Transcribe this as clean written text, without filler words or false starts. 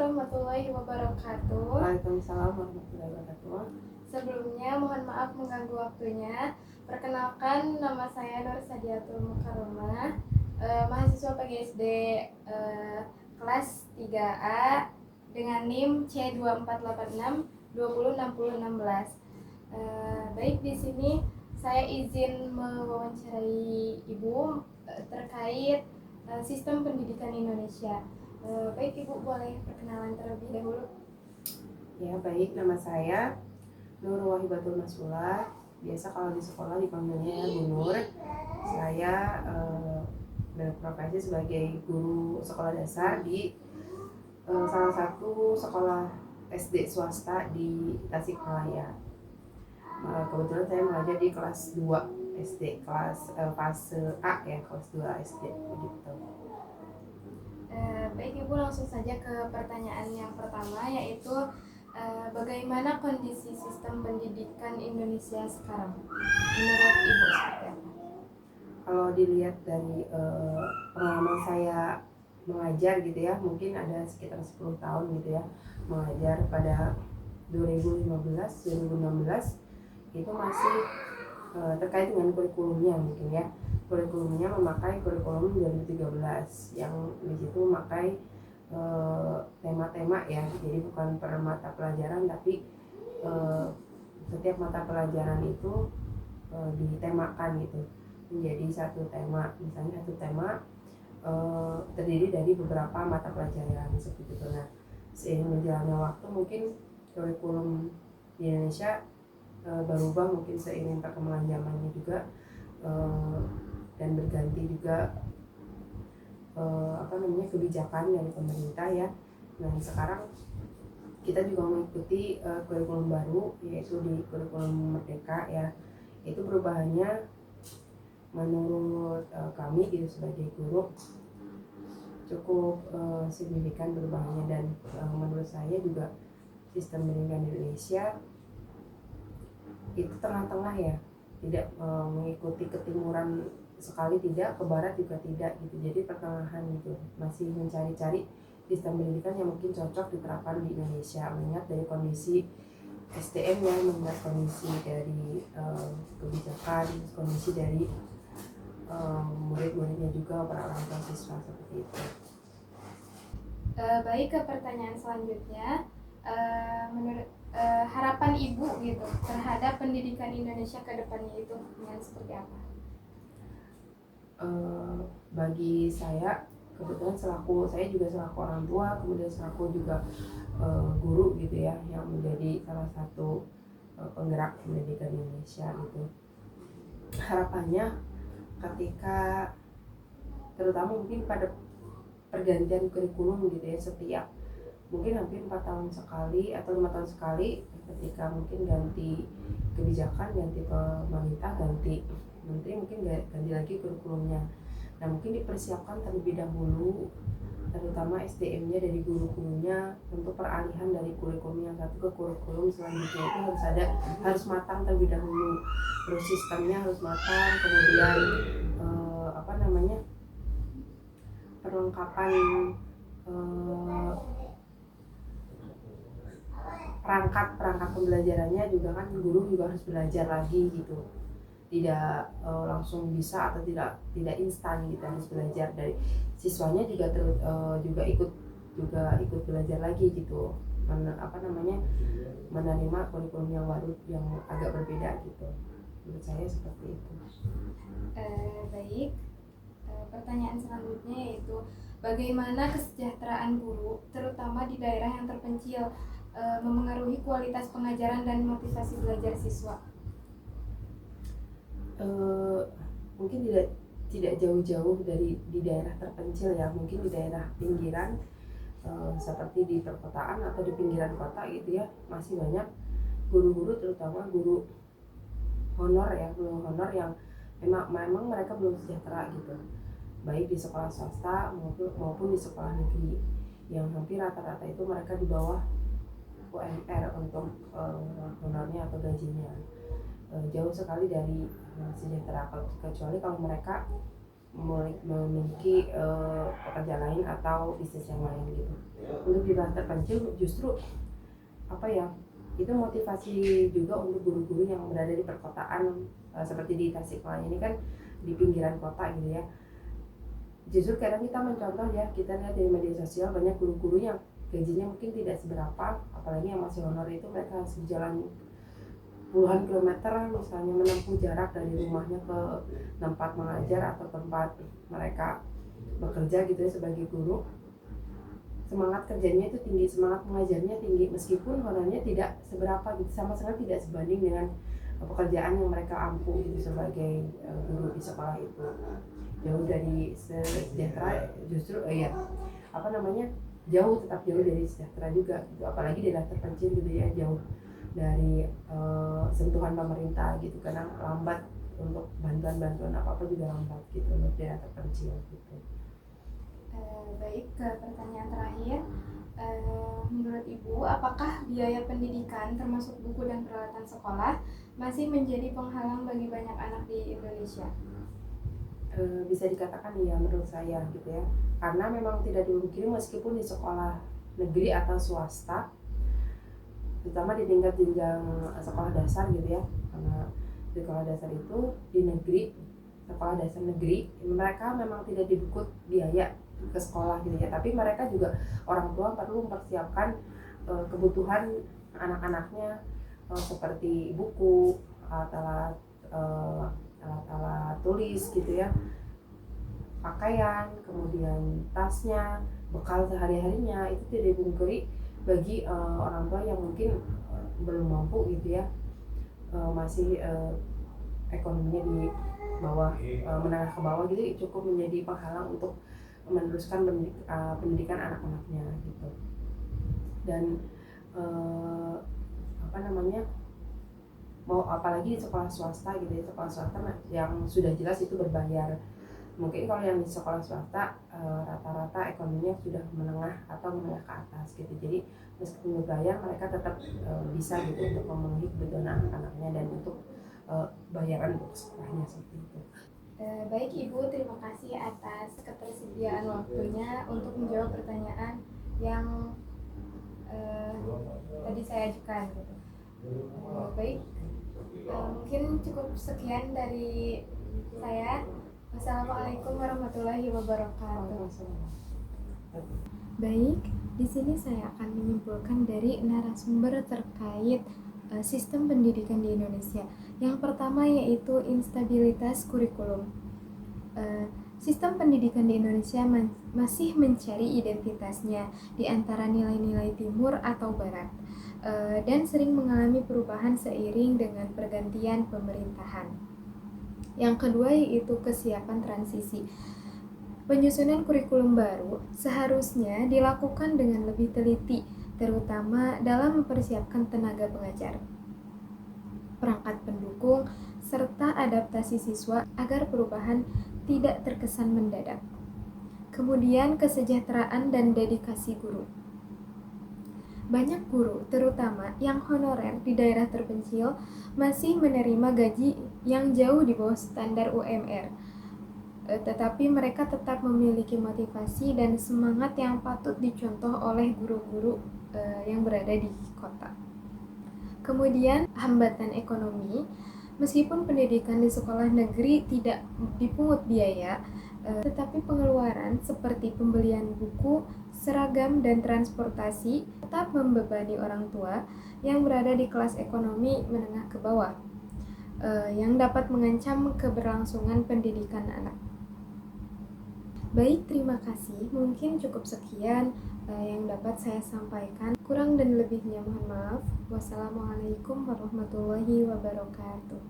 warahmatullahi wabarakatuh. Waalaikumsalam warahmatullahi wabarakatuh. Sebelumnya mohon maaf mengganggu waktunya. Perkenalkan, nama saya Nur Sadiatul Mukarramah, mahasiswa PGSD kelas 3A dengan NIM C2486 206016. Baik, di sini saya izin mewawancarai Ibu terkait sistem pendidikan Indonesia. Baik, Ibu boleh perkenalan terlebih dahulu. Ya, baik, nama saya Nur Wahibatul Masula. Biasa kalau di sekolah dipanggilnya Bu Nur. Saya berprofesi sebagai guru sekolah dasar di salah satu sekolah SD swasta di Tasikmalaya. Kebetulan saya mengajar di kelas 2 SD, kelas fase A ya, kelas 2 SD begitu. Baik, Ibu langsung saja ke pertanyaan yang pertama, yaitu bagaimana kondisi sistem pendidikan Indonesia sekarang menurut Ibu seperti apa? Kalau dilihat dari pengalaman saya mengajar gitu ya, mungkin ada sekitar 10 tahun gitu ya mengajar pada 2015-2016, itu masih terkait dengan kurikulumnya mungkin ya. Kurikulumnya memakai kurikulum 2013 yang di situ memakai tema-tema ya, jadi bukan per mata pelajaran tapi setiap mata pelajaran itu ditemakan gitu menjadi satu tema. Misalnya satu tema terdiri dari beberapa mata pelajaran seperti itu. Nah, seiring berjalannya waktu mungkin kurikulum di Indonesia berubah mungkin seiring perkembangan zamannya juga, dan berganti juga kebijakan dari pemerintah ya. Nah, sekarang kita juga mengikuti kurikulum baru, yaitu di kurikulum Merdeka ya. Itu perubahannya menurut kami gitu sebagai guru cukup signifikan perubahannya, dan menurut saya juga sistem pendidikan Indonesia itu tengah-tengah ya, tidak mengikuti ketimuran sekali tidak, ke barat juga tidak gitu, jadi pertengahan gitu, masih mencari-cari sistem pendidikan yang mungkin cocok diterapkan di Indonesia mengingat dari kondisi SDM nya, mengingat kondisi dari kebijakan, kondisi dari murid-muridnya juga, para orang tua siswa seperti itu. Baik, ke pertanyaan selanjutnya, menurut harapan Ibu gitu terhadap pendidikan Indonesia ke depannya itu dengan seperti apa? Bagi saya, kebetulan saya juga selaku orang tua, kemudian selaku juga guru gitu ya, yang menjadi salah satu penggerak pendidikan Indonesia gitu. Harapannya ketika terutama mungkin pada pergantian kurikulum gitu ya, setiap mungkin hampir 4 tahun sekali atau 5 tahun sekali, ketika mungkin ganti kebijakan, ganti pemerintah, ganti menteri, mungkin ganti lagi kurikulumnya. Nah, mungkin dipersiapkan terlebih dahulu, terutama SDM-nya dari guru-gurunya, untuk peralihan dari kurikulum yang satu ke kurikulum selanjutnya itu harus matang terlebih dahulu. Terus sistemnya harus matang, kemudian perlengkapan perangkat pembelajarannya juga kan, guru juga harus belajar lagi gitu, tidak langsung bisa atau tidak instan gitu, harus belajar. Dari siswanya juga ikut belajar lagi gitu, menerima kurikulum yang baru yang agak berbeda gitu. Menurut saya seperti itu. Baik, pertanyaan selanjutnya yaitu bagaimana kesejahteraan guru terutama di daerah yang terpencil memengaruhi kualitas pengajaran dan motivasi belajar siswa? Mungkin tidak jauh-jauh dari di daerah terpencil ya, mungkin di daerah pinggiran seperti di perkotaan atau di pinggiran kota gitu ya, masih banyak guru-guru, terutama guru honor yang memang mereka belum sejahtera gitu, baik di sekolah swasta maupun di sekolah negeri, yang hampir rata-rata itu mereka di bawah UMR untuk honornya atau gajinya. Jauh sekali dari sejahtera, kecuali kalau mereka memiliki pekerjaan lain atau bisnis yang lain gitu. Untuk di daerah terpencil justru apa ya, itu motivasi juga untuk guru-guru yang berada di perkotaan, seperti di Tasikmalaya ini kan di pinggiran kota gitu ya. Justru kadang kita mencontoh ya, kita lihat dari media sosial banyak guru-guru yang gajinya mungkin tidak seberapa, apalagi yang masih honor itu mereka harus berjalan puluhan kilometer misalnya, menempuh jarak dari rumahnya ke tempat mengajar atau tempat mereka bekerja gitu ya sebagai guru. Semangat kerjanya itu tinggi, semangat mengajarnya tinggi, meskipun honornya tidak seberapa gitu, sama sekali tidak sebanding dengan pekerjaan yang mereka ampuh gitu sebagai guru di sekolah itu. Jauh dari sejahtera, justru tetap jauh dari sejahtera juga gitu. Apalagi di daerah terpencil gitu ya, jauh dari sentuhan pemerintah gitu, karena lambat untuk bantuan apa juga lambat gitu untuk daerah terpencil gitu. Baik, ke pertanyaan terakhir, menurut Ibu, apakah biaya pendidikan termasuk buku dan peralatan sekolah masih menjadi penghalang bagi banyak anak di Indonesia? Bisa dikatakan iya menurut saya gitu ya, karena memang tidak dipungkiri meskipun di sekolah negeri atau swasta, terutama di tingkat jenjang sekolah dasar gitu ya, karena di sekolah dasar itu di negeri, sekolah dasar negeri mereka memang tidak dibekut biaya ke sekolah gitu ya, tapi mereka juga orang tua perlu mempersiapkan kebutuhan anak-anaknya, seperti buku, alat-alat tulis gitu ya, pakaian, kemudian tasnya, bekal sehari-harinya itu tidak dipungkiri bagi orang tua yang mungkin belum mampu gitu ya, masih ekonominya di bawah, menengah ke bawah gitu, cukup menjadi penghalang untuk meneruskan pendidikan anak-anaknya gitu. Dan mau apalagi di sekolah swasta gitu ya, sekolah swasta yang sudah jelas itu berbayar. Mungkin kalau yang di sekolah swasta rata-rata ekonominya sudah menengah atau menengah ke atas gitu, jadi meskipun berbayar mereka tetap bisa gitu untuk memenuhi kebutuhan anak-anaknya dan untuk bayaran untuk sekolahnya seperti itu. Baik Ibu, terima kasih atas ketersediaan waktunya untuk menjawab pertanyaan yang tadi saya ajukan gitu. Baik, mungkin cukup sekian dari saya. Wassalamualaikum warahmatullahi wabarakatuh. Baik, di sini saya akan menyimpulkan dari narasumber terkait sistem pendidikan di Indonesia. Yang pertama yaitu instabilitas kurikulum. Sistem pendidikan di Indonesia masih mencari identitasnya di antara nilai-nilai timur atau barat, dan sering mengalami perubahan seiring dengan pergantian pemerintahan. Yang kedua yaitu kesiapan transisi. Penyusunan kurikulum baru seharusnya dilakukan dengan lebih teliti, terutama dalam mempersiapkan tenaga pengajar, perangkat pendukung, serta adaptasi siswa agar perubahan tidak terkesan mendadak. Kemudian kesejahteraan dan dedikasi guru. Banyak guru, terutama yang honorer di daerah terpencil, masih menerima gaji yang jauh di bawah standar UMR. Tetapi mereka tetap memiliki motivasi dan semangat yang patut dicontoh oleh guru-guru yang berada di kota. Kemudian hambatan ekonomi. Meskipun pendidikan di sekolah negeri tidak dipungut biaya, tetapi pengeluaran seperti pembelian buku, seragam, dan transportasi tetap membebani orang tua yang berada di kelas ekonomi menengah ke bawah, yang dapat mengancam keberlangsungan pendidikan anak. Baik, terima kasih. Mungkin cukup sekian yang dapat saya sampaikan. Kurang dan lebihnya mohon maaf. Wassalamualaikum warahmatullahi wabarakatuh.